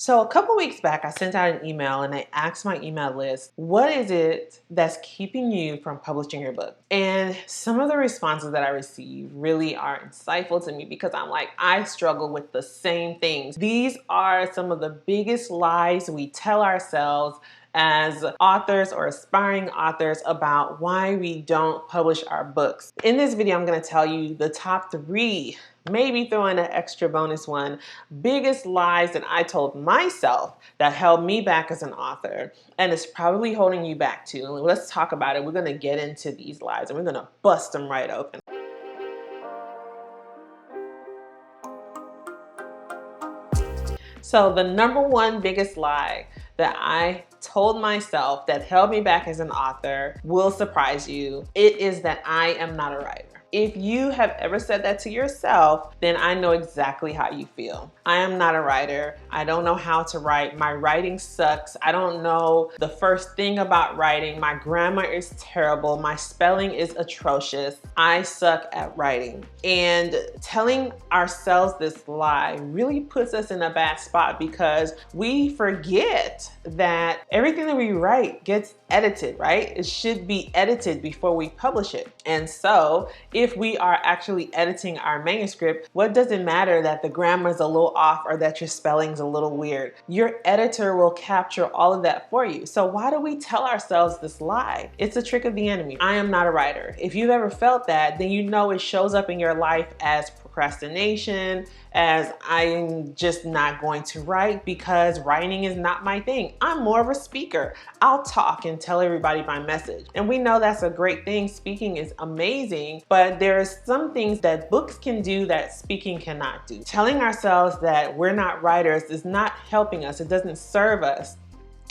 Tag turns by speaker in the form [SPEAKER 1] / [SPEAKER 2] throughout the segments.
[SPEAKER 1] So a couple weeks back, I sent out an email and I asked my email list, what is it that's keeping you from publishing your book? And some of the responses that I received really are insightful to me because I'm like, I struggle with the same things. These are some of the biggest lies we tell ourselves as authors or aspiring authors about why we don't publish our books. In this video, I'm going to tell you the top 3, maybe throw in an extra bonus one, biggest lies that I told myself that held me back as an author and is probably holding you back too. And let's talk about it. We're going to get into these lies and we're going to bust them right open. So the number one biggest lie that I told myself that held me back as an author will surprise you. It is that I am not a writer. If you have ever said that to yourself, then I know exactly how you feel. I am not a writer. I don't know how to write. My writing sucks. I don't know the first thing about writing. My grammar is terrible. My spelling is atrocious. I suck at writing. And telling ourselves this lie really puts us in a bad spot because we forget that everything that we write gets edited, right? It should be edited before we publish it. And so if we are actually editing our manuscript, what does it matter that the grammar is a little off or that your spelling's a little weird? Your editor will capture all of that for you. So why do we tell ourselves this lie? It's a trick of the enemy. I am not a writer. If you've ever felt that, then you know it shows up in your life as procrastination, as I'm just not going to write because writing is not my thing. I'm more of a speaker. I'll talk and tell everybody my message. And we know that's a great thing. Speaking is amazing, but there are some things that books can do that speaking cannot do. Telling ourselves that we're not writers is not helping us. It doesn't serve us.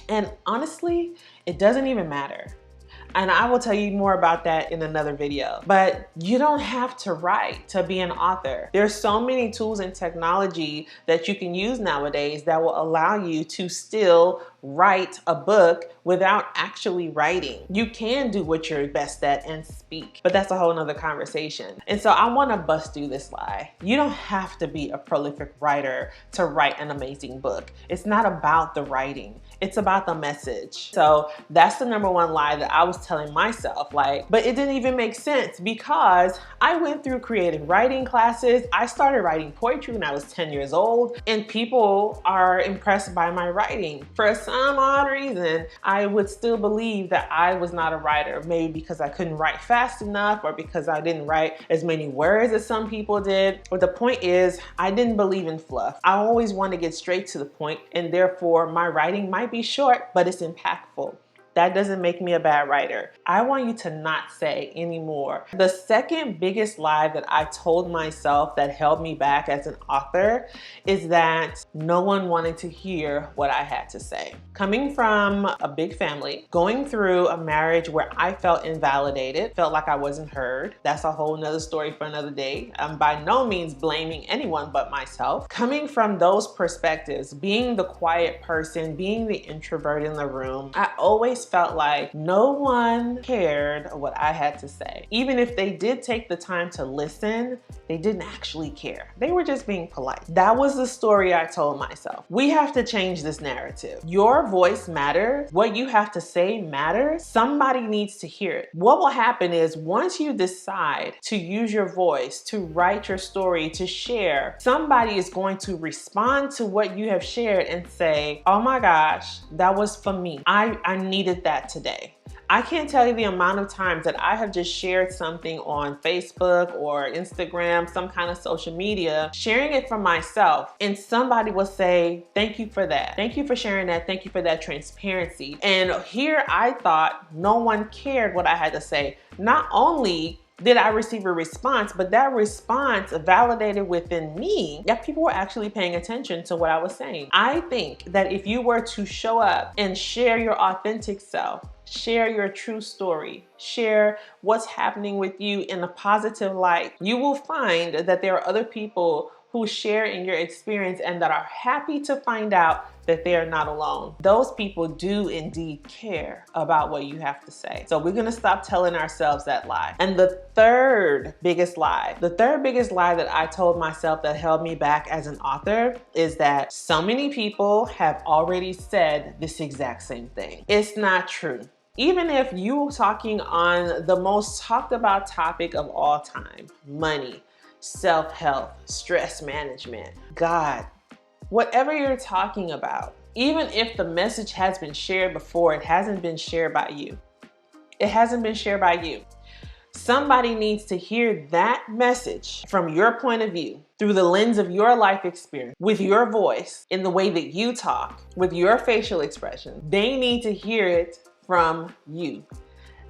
[SPEAKER 1] And honestly, it doesn't even matter. And I will tell you more about that in another video. But you don't have to write to be an author. There's so many tools and technology that you can use nowadays that will allow you to still write a book without actually writing. You can do what you're best at and speak, but that's a whole nother conversation. And so I want to bust through this lie. You don't have to be a prolific writer to write an amazing book. It's not about the writing. It's about the message. So that's the number one lie that I was telling myself, but it didn't even make sense because I went through creative writing classes. I started writing poetry when I was 10 years old, and people are impressed by my writing. For some odd reason, I would still believe that I was not a writer, maybe because I couldn't write fast enough or because I didn't write as many words as some people did. But the point is, I didn't believe in fluff. I always want to get straight to the point, and therefore my writing might be short, but it's impactful. That doesn't make me a bad writer. I want you to not say anymore. The second biggest lie that I told myself that held me back as an author is that no one wanted to hear what I had to say. Coming from a big family, going through a marriage where I felt invalidated, felt like I wasn't heard. That's a whole nother story for another day. I'm by no means blaming anyone but myself. Coming from those perspectives, being the quiet person, being the introvert in the room, I always felt like no one cared what I had to say. Even if they did take the time to listen, they didn't actually care. They were just being polite. That was the story I told myself. We have to change this narrative. Your voice matters. What you have to say matters. Somebody needs to hear it. What will happen is once you decide to use your voice, to write your story, to share, somebody is going to respond to what you have shared and say, oh my gosh, that was for me. I needed that today. I can't tell you the amount of times that I have just shared something on Facebook or Instagram, some kind of social media, sharing it for myself, and somebody will say, thank you for that. Thank you for sharing that. Thank you for that transparency. And here I thought no one cared what I had to say. Not only did I receive a response, but that response validated within me that people were actually paying attention to what I was saying. I think that if you were to show up and share your authentic self, share your true story, share what's happening with you in a positive light, you will find that there are other people who share in your experience and that are happy to find out that they are not alone. Those people do indeed care about what you have to say. So we're gonna stop telling ourselves that lie. And the third biggest lie that I told myself that held me back as an author is that so many people have already said this exact same thing. It's not true. Even if you're talking on the most talked about topic of all time, money, self-help, stress management, God, whatever you're talking about, even if the message has been shared before, it hasn't been shared by you. It hasn't been shared by you. Somebody needs to hear that message from your point of view, through the lens of your life experience, with your voice, in the way that you talk, with your facial expression. They need to hear it from you.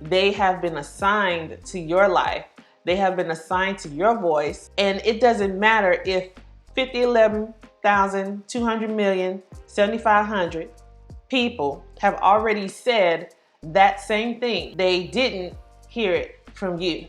[SPEAKER 1] They have been assigned to your life. They have been assigned to your voice. And it doesn't matter if 50, 11,000, 200 million, 7,500 people have already said that same thing. They didn't hear it from you.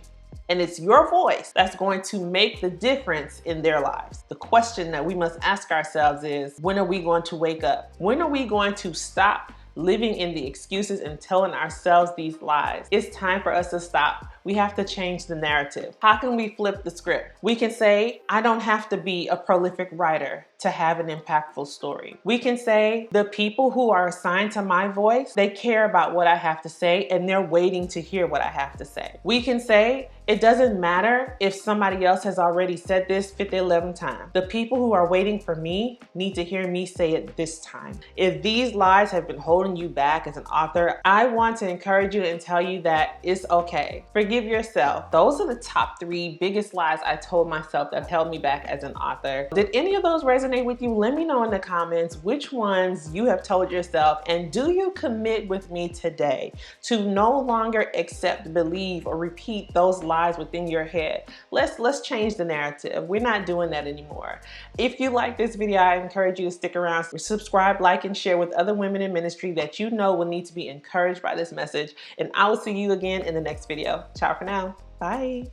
[SPEAKER 1] And it's your voice that's going to make the difference in their lives. The question that we must ask ourselves is, when are we going to wake up? When are we going to stop living in the excuses and telling ourselves these lies? It's time for us to stop. We have to change the narrative. How can we flip the script? We can say, I don't have to be a prolific writer to have an impactful story. We can say, the people who are assigned to my voice, they care about what I have to say and they're waiting to hear what I have to say. We can say, it doesn't matter if somebody else has already said this 50, 11 times. The people who are waiting for me need to hear me say it this time. If these lies have been holding you back as an author, I want to encourage you and tell you that it's okay. Forgive yourself. Those are the top 3 biggest lies I told myself that held me back as an author. Did any of those resonate with you? Let me know in the comments which ones you have told yourself, and do you commit with me today to no longer accept, believe, or repeat those lies within your head? Let's change the narrative. We're not doing that anymore. If you like this video, I encourage you to stick around, subscribe, like, and share with other women in ministry that you know will need to be encouraged by this message. And I will see you again in the next video. Ciao for now. Bye.